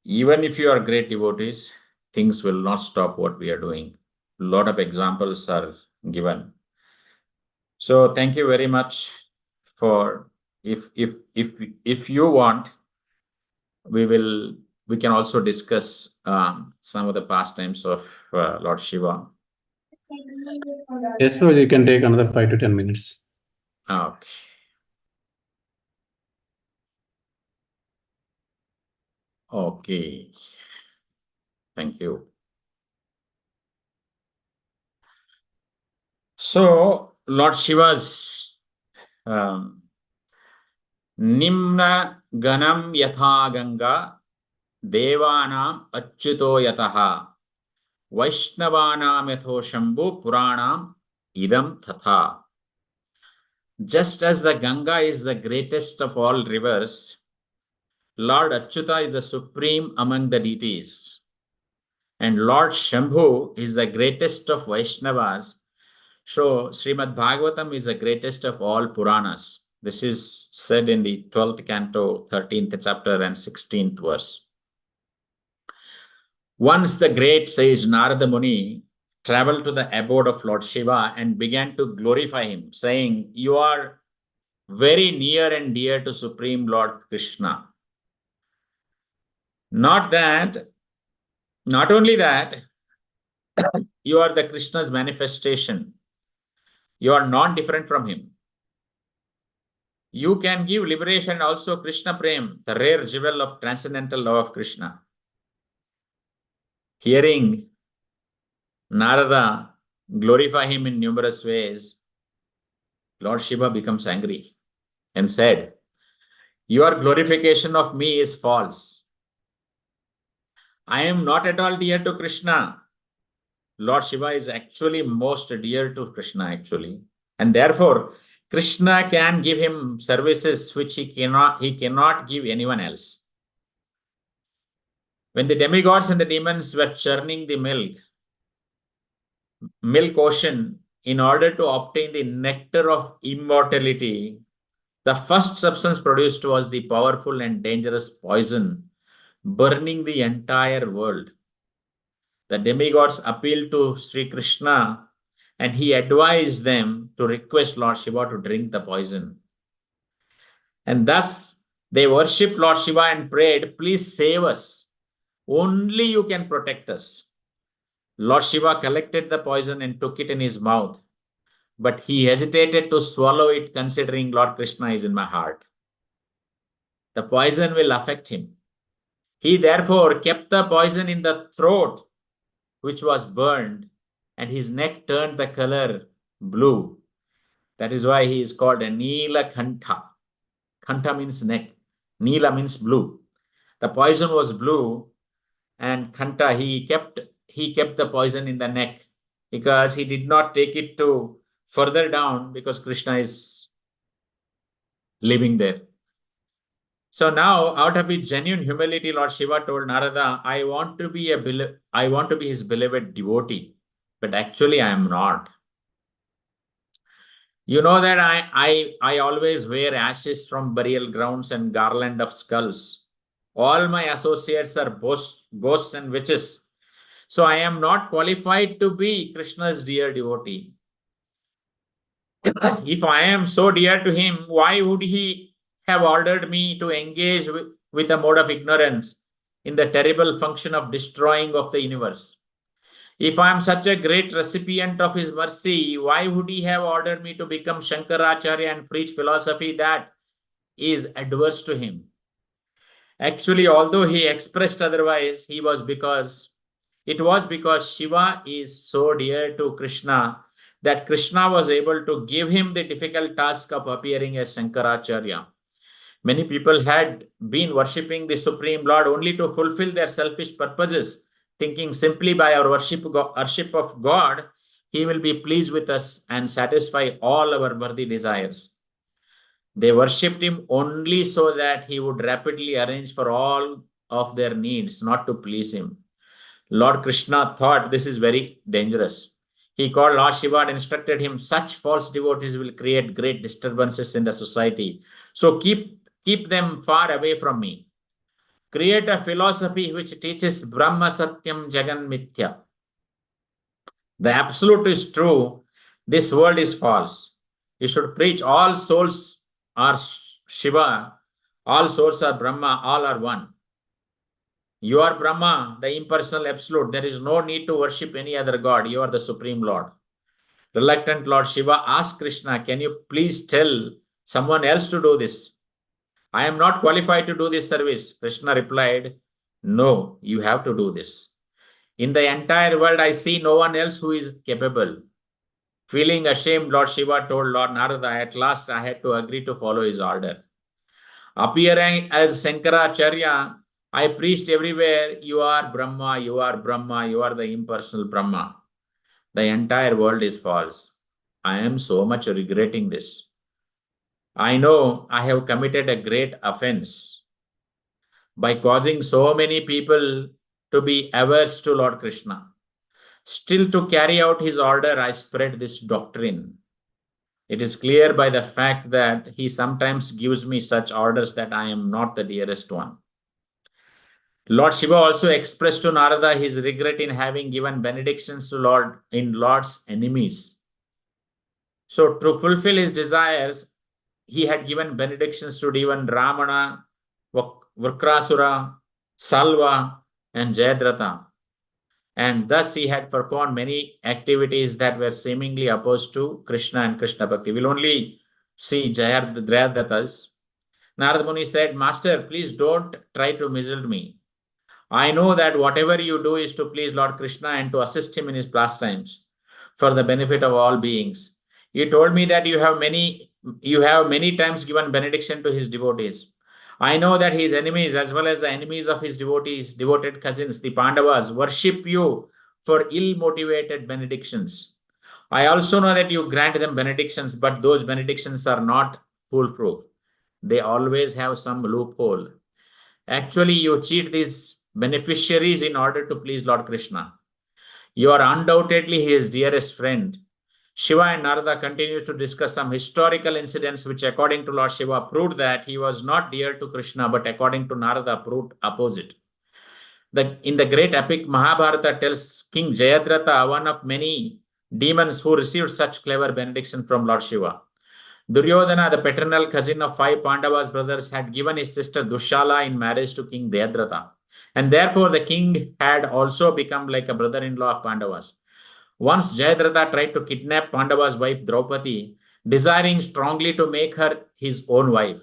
Even if you are great devotees, things will not stop what we are doing. A lot of examples are given. So thank you very much for if you want, we can also discuss some of the pastimes of Lord Shiva. Yes, Prabhu, you can take another 5 to 10 minutes. Okay. Okay. Thank you. So, Lord Shiva's Nimna Ganam Yatha Ganga Devanam Achyuto Yataha Vaishnavanam Yatho Shambhu Puranam Idam Tatha. Just as the Ganga is the greatest of all rivers, Lord Achyuta is the supreme among the deities. And Lord Shambhu is the greatest of Vaishnavas. So, Srimad Bhagavatam is the greatest of all Puranas. This is said in the 12th canto, 13th chapter and 16th verse. Once the great sage Narada Muni traveled to the abode of Lord Shiva and began to glorify him, saying, "You are very near and dear to Supreme Lord Krishna. Not only that, you are the Krishna's manifestation. You are not different from him. You can give liberation also Krishna Prem, the rare jewel of transcendental love of Krishna." Hearing Narada glorify him in numerous ways, Lord Shiva becomes angry and said, "Your glorification of me is false. I am not at all dear to Krishna. Lord Shiva is actually most dear to Krishna, actually. And therefore, Krishna can give him services which he cannot give anyone else." When the demigods and the demons were churning the milk ocean in order to obtain the nectar of immortality, the first substance produced was the powerful and dangerous poison, burning the entire world. The demigods appealed to Sri Krishna and he advised them to request Lord Shiva to drink the poison. And thus they worshipped Lord Shiva and prayed, "Please save us. Only you can protect us." Lord Shiva collected the poison and took it in his mouth, but he hesitated to swallow it, considering Lord Krishna is in my heart. The poison will affect him. He therefore kept the poison in the throat, which was burned, and his neck turned the color blue. That is why he is called a Neela Kantha. Kantha means neck. Neela means blue. The poison was blue, and Kantha, he kept the poison in the neck because he did not take it to further down because Krishna is living there. So now, out of his genuine humility, Lord Shiva told Narada, I want to be his beloved devotee, but actually I am not. You know that I always wear ashes from burial grounds and garland of skulls. All my associates are ghosts and witches. So I am not qualified to be Krishna's dear devotee. If I am so dear to him, why would he have ordered me to engage with a mode of ignorance in the terrible function of destroying of the universe. If I am such a great recipient of his mercy, why would he have ordered me to become Shankaracharya and preach philosophy that is adverse to him? Actually, although he expressed otherwise, it was because Shiva is so dear to Krishna that Krishna was able to give him the difficult task of appearing as Shankaracharya. Many people had been worshipping the Supreme Lord only to fulfill their selfish purposes, thinking simply by our worship of God, he will be pleased with us and satisfy all our worthy desires. They worshipped him only so that he would rapidly arrange for all of their needs, not to please him. Lord Krishna thought this is very dangerous. He called Lord Shiva and instructed him, such false devotees will create great disturbances in the society. So keep them far away from me. Create a philosophy which teaches Brahma Satyam Jagan Mithya. The absolute is true. This world is false. You should preach all souls are Shiva, all souls are Brahma, all are one. You are Brahma, the impersonal absolute. There is no need to worship any other god. You are the Supreme Lord. Reluctant Lord Shiva asked Krishna, can you please tell someone else to do this? I am not qualified to do this service. Krishna replied, no, you have to do this. In the entire world, I see no one else who is capable. Feeling ashamed, Lord Shiva told Lord Narada, at last I had to agree to follow his order. Appearing as Shankaracharya, I preached everywhere, you are Brahma, you are Brahma, you are the impersonal Brahma. The entire world is false. I am so much regretting this. I know I have committed a great offense by causing so many people to be averse to Lord Krishna. Still, to carry out his order, I spread this doctrine. It is clear by the fact that he sometimes gives me such orders that I am not the dearest one. Lord Shiva also expressed to Narada his regret in having given benedictions to Lord's enemies. So to fulfill his desires, he had given benedictions to even Ramana, Vritrasura, Salva, and Jayadratha. And thus he had performed many activities that were seemingly opposed to Krishna and Krishna Bhakti. We'll only see Jayadratha's. Narada Muni said, Master, please don't try to mislead me. I know that whatever you do is to please Lord Krishna and to assist him in his pastimes for the benefit of all beings. You told me that you have many times given benediction to his devotees. I know that his enemies, as well as the enemies of his devoted cousins, the Pandavas, worship you for ill-motivated benedictions. I also know that you grant them benedictions, but those benedictions are not foolproof. They always have some loophole. Actually, you cheat these beneficiaries in order to please Lord Krishna. You are undoubtedly his dearest friend. Shiva and Narada continued to discuss some historical incidents which, according to Lord Shiva, proved that he was not dear to Krishna, but according to Narada, proved opposite. In the great epic Mahabharata tells King Jayadratha, one of many demons who received such clever benediction from Lord Shiva. Duryodhana, the paternal cousin of 5 Pandavas brothers, had given his sister Dushala in marriage to King Jayadratha. And therefore, the king had also become like a brother-in-law of Pandavas. Once Jayadratha tried to kidnap Pandava's wife Draupadi, desiring strongly to make her his own wife.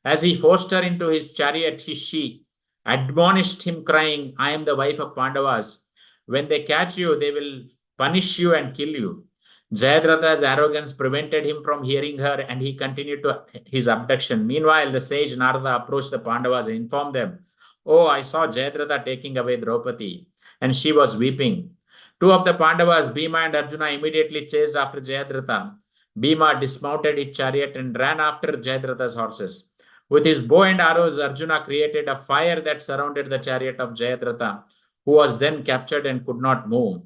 As he forced her into his chariot, she admonished him, crying, I am the wife of Pandavas. When they catch you, they will punish you and kill you. Jayadratha's arrogance prevented him from hearing her, and he continued to his abduction. Meanwhile, the sage Narada approached the Pandavas and informed them, Oh, I saw Jayadratha taking away Draupadi, and she was weeping. 2 of the Pandavas, Bhima and Arjuna, immediately chased after Jayadratha. Bhima dismounted his chariot and ran after Jayadratha's horses. With his bow and arrows, Arjuna created a fire that surrounded the chariot of Jayadratha, who was then captured and could not move.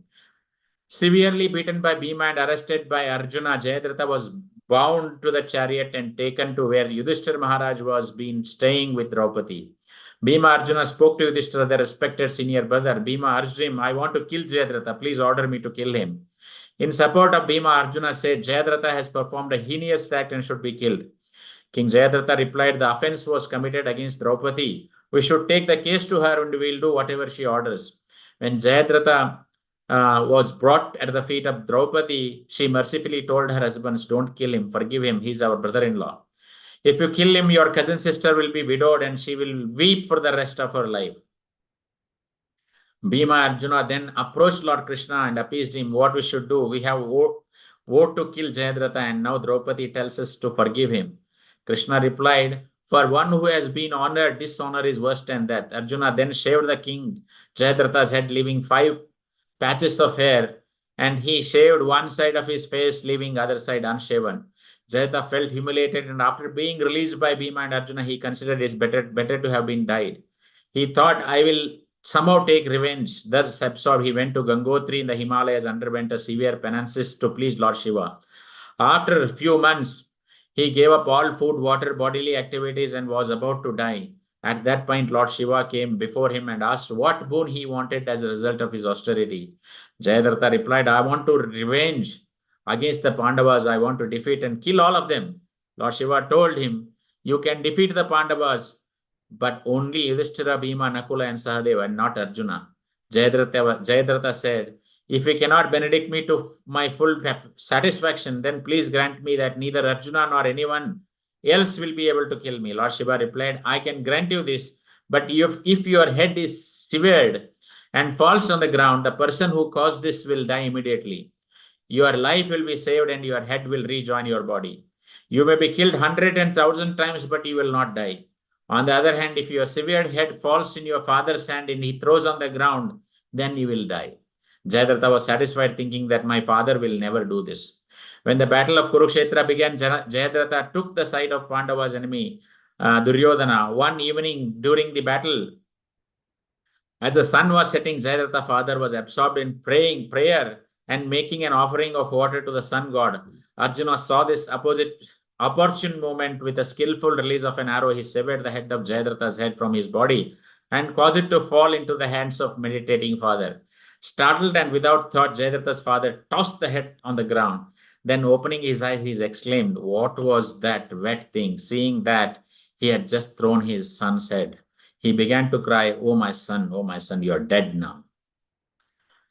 Severely beaten by Bhima and arrested by Arjuna, Jayadratha was bound to the chariot and taken to where Yudhishthira Maharaj was staying with Draupadi. Bhima Arjuna spoke to Yudhishthira, the respected senior brother. Bhima urged him, I want to kill Jayadratha. Please order me to kill him. In support of Bhima, Arjuna said, Jayadratha has performed a heinous act and should be killed. King Jayadratha replied, the offense was committed against Draupadi, We should take the case to her and we'll do whatever she orders. When Jayadratha was brought at the feet of Draupadi, she mercifully told her husbands, don't kill him, forgive him, he's our brother-in-law. If you kill him, your cousin sister will be widowed and she will weep for the rest of her life. Bhima Arjuna then approached Lord Krishna and appeased him what we should do. We have vote to kill Jayadratha and now Draupadi tells us to forgive him. Krishna replied, for one who has been honored, dishonor is worse than death. Arjuna then shaved the king Jayadratha's head, leaving 5 patches of hair, and he shaved one side of his face, leaving other side unshaven. Jayadratha felt humiliated, and after being released by Bhima and Arjuna, he considered it better to have been died. He thought, I will somehow take revenge. Thus absorbed, he went to Gangotri in the Himalayas, underwent a severe penances to please Lord Shiva. After a few months, he gave up all food, water, bodily activities, and was about to die. At that point, Lord Shiva came before him and asked what boon he wanted as a result of his austerity. Jayadratha replied, I want to revenge against the Pandavas. I want to defeat and kill all of them. Lord Shiva told him, you can defeat the Pandavas, but only Yudhishthira, Bhima, Nakula, and Sahadeva, and not Arjuna. Jayadratha said, if you cannot benedict me to my full satisfaction, then please grant me that neither Arjuna nor anyone else will be able to kill me. Lord Shiva replied, I can grant you this, but if your head is severed and falls on the ground, the person who caused this will die immediately. Your life will be saved and your head will rejoin your body. You may be killed 100 and 1,000 times, but you will not die. On the other hand, if your severed head falls in your father's hand and he throws on the ground, then you will die. Jayadratha was satisfied, thinking that my father will never do this. When the battle of Kurukshetra began, Jayadratha took the side of Pandava's enemy, Duryodhana. One evening during the battle, as the sun was setting, Jayadratha's father was absorbed in prayer and making an offering of water to the sun god. Arjuna saw this opportune moment. With a skillful release of an arrow, he severed the head of Jayadratha's head from his body and caused it to fall into the hands of meditating father. Startled and without thought, Jayadratha's father tossed the head on the ground. Then opening his eyes, he exclaimed, what was that wet thing? Seeing that he had just thrown his son's head, he began to cry, oh my son, you are dead now.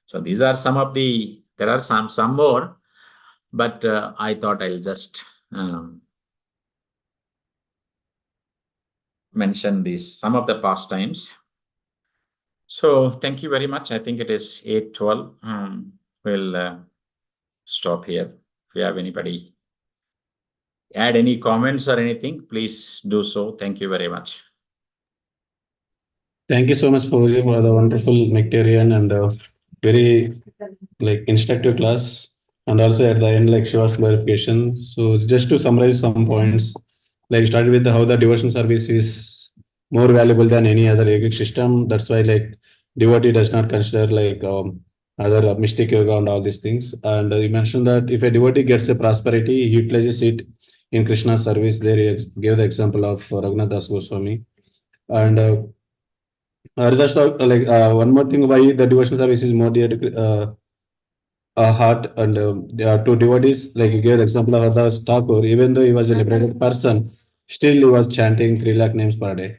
So these are some of there are some more, but I thought I'll just mention some of the pastimes. So thank you very much. I think it is 8:12. We'll stop here. If you have anybody add any comments or anything, please do so. Thank you very much. Thank you so much, Prabhuji, for the wonderful nectarian and very instructive class. And also at the end, Shiva's clarification. So just to summarize some points, started with how the devotion service is more valuable than any other yogic system. That's why devotee does not consider other mystic yoga and all these things. And you mentioned that if a devotee gets a prosperity, he utilizes it in Krishna's service. There he gave the example of Raghunath Das Goswami. And just one more thing, why the devotional service is more dear to heart and to devotees, you gave the example of Haridas Thakur. Even though he was a liberated person, still he was chanting 3 lakh names per day.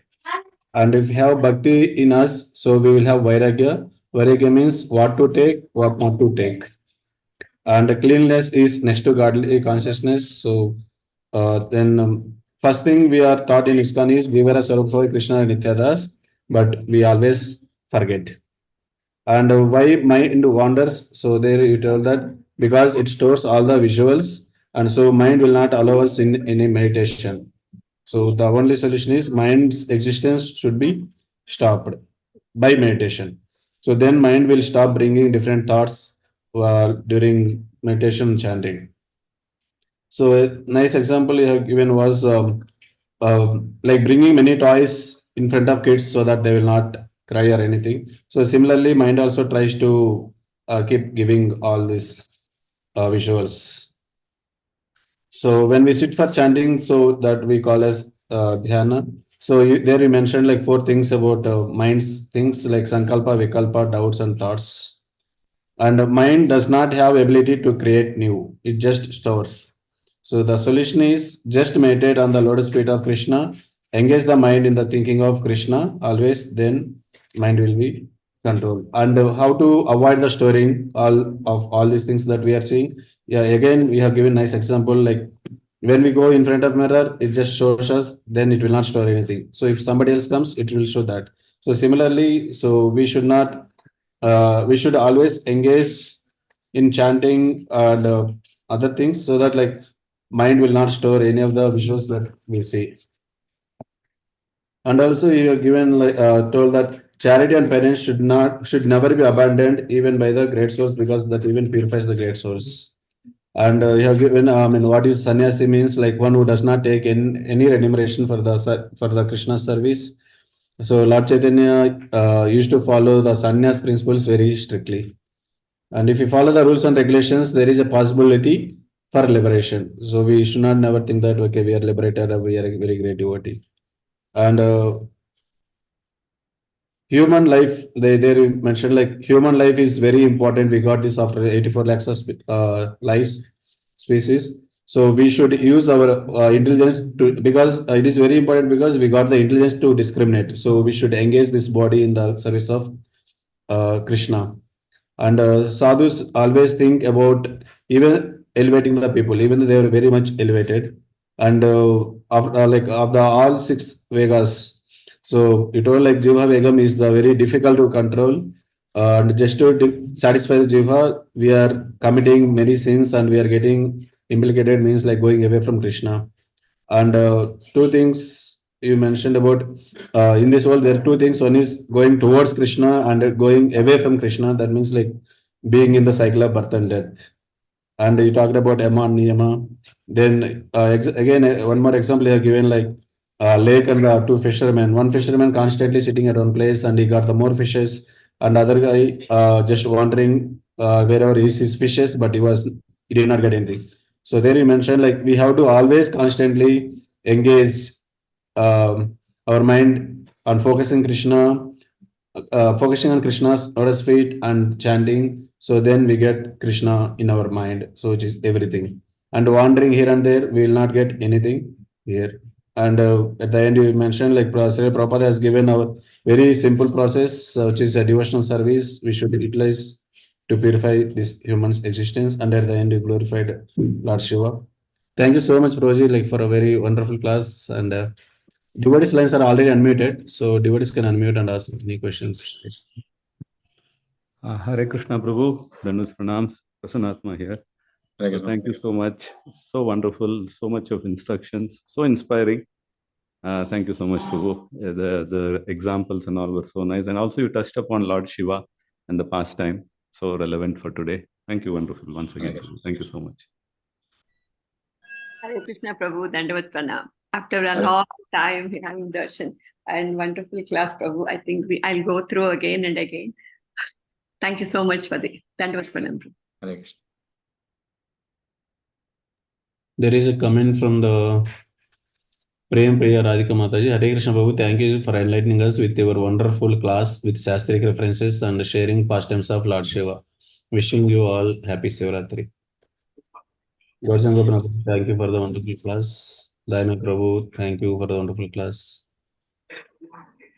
And if we have bhakti in us, so we will have vairagya. Vairagya means what to take, what not to take. And cleanliness is next to godly consciousness. So then first thing we are taught in ISKCON is Vivara Swarupa Krishna and Nityadas, but we always forget. And why mind wanders? So there you tell that because it stores all the visuals, and so mind will not allow us in any meditation. So the only solution is mind's existence should be stopped by meditation. So then mind will stop bringing different thoughts during meditation chanting. So a nice example you have given was bringing many toys in front of kids so that they will not cry or anything. So similarly, mind also tries to keep giving all these visuals. So when we sit for chanting, so that we call as dhyana. So there we mentioned 4 things about mind's things like sankalpa, vikalpa, doubts and thoughts. And mind does not have ability to create new. It just stores. So the solution is just meditate on the lotus feet of Krishna engage the mind in the thinking of Krishna always, then mind will be controlled. And how to avoid the storing all these things that we are seeing. Yeah, again, we have given nice example like when we go in front of mirror, it just shows us, then it will not store anything. So if somebody else comes, it will show that. So similarly, so we should not, we should always engage in chanting and other things so that like mind will not store any of the visuals that we see. And also you have given like told that charity and penance should never be abandoned even by the great souls because that even purifies the great souls. And you have given I mean what is sannyasi means like one who does not take any remuneration for the Krishna service. So Lord Chaitanya used to follow the sannyas principles very strictly. And if you follow the rules and regulations, there is a possibility for liberation. So we should not never think that okay we are liberated or we are a very great devotee. And human life they mentioned like human life is very important. We got this after 84 lakhs of lives species, so we should use our intelligence to because it is very important because we got the intelligence to discriminate, so we should engage this body in the service of Krishna. And sadhus always think about even elevating the people even though they are very much elevated. And after like of the all six vegas, so you told like jiva vegam is the very difficult to control. And just to satisfy the jiva we are committing many sins and we are getting implicated means like going away from Krishna. And two things you mentioned about in this world, there are two things. One is going towards Krishna and going away from Krishna. That means like being in the cycle of birth and death. And you talked about Yama and Niyama. Then again, one more example you have given like lake and the two fishermen. One fisherman constantly sitting at one place and he got the more fishes, and other guy just wandering wherever he sees fishes, but he did not get anything. So there you mentioned like we have to always constantly engage our mind on focusing on Krishna's lotus feet and chanting. So then we get Krishna in our mind. So it is everything. And wandering here and there, we will not get anything here. And at the end, you mentioned like Sri Prabhupada has given our very simple process, which is a devotional service. We should utilize to purify this human's existence. And at the end, you glorified Lord Shiva. Thank you so much, Prabhuji, like for a very wonderful class. And devotees lines are already unmuted, so devotees can unmute and ask any questions. Hare Krishna Prabhu, Dhanus Pranams, Prasanatma here. So thank you so much. So wonderful, so much of instructions, so inspiring. Thank you so much, Prabhu. The examples and all were so nice. And also you touched upon Lord Shiva and the pastime, so relevant for today. Thank you, wonderful, once again. Prabhu. Thank you so much. Hare Krishna Prabhu, Dandavat Pranam. After a long time having darshan and wonderful class, Prabhu, I think I'll go through again and again. Thank you so much for the Dandavat Pranam. Hare Krishna. There is a comment from the Prem Priya Radhika Mataji. Hare Krishna Prabhu, thank you for enlightening us with your wonderful class with Shastric references and sharing pastimes of Lord Shiva. Wishing you all happy Sevratri. Thank you for the wonderful class. Daima Prabhu, thank you for the wonderful class.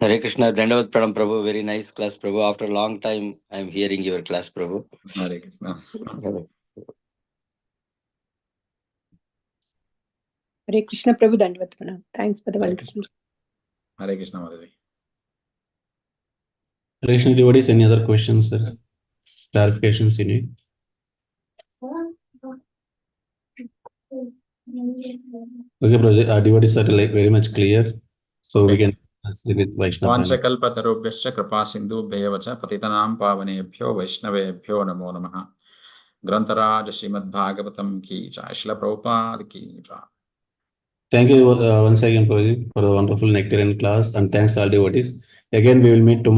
Hare Krishna, Dandavat Pranam Prabhu, very nice class, Prabhu. After a long time, I am hearing your class, Prabhu. Hare Krishna. Hare Krishna Prabhu, Dandavat Pranam. Thanks for the wonderful. Hare Krishna, Mataji. Hare Krishna devotees, any other questions, sir? Clarifications you need? Okay, brother, our devotees are like very much clear. So we can proceed with Vaishnava. वाञ्छकल्पतरुभ्यश्च कृपासिन्धुभ्येव च पतितानां पावनेभ्यो वैष्णवेभ्यो नमो नमः. ग्रंथराज श्रीमद्भागवतम की जय. श्रील प्रभुपाद की जय. Thank you once again, Prabhuji, for the wonderful nectarian class, and thanks all devotees. Again, we will meet tomorrow.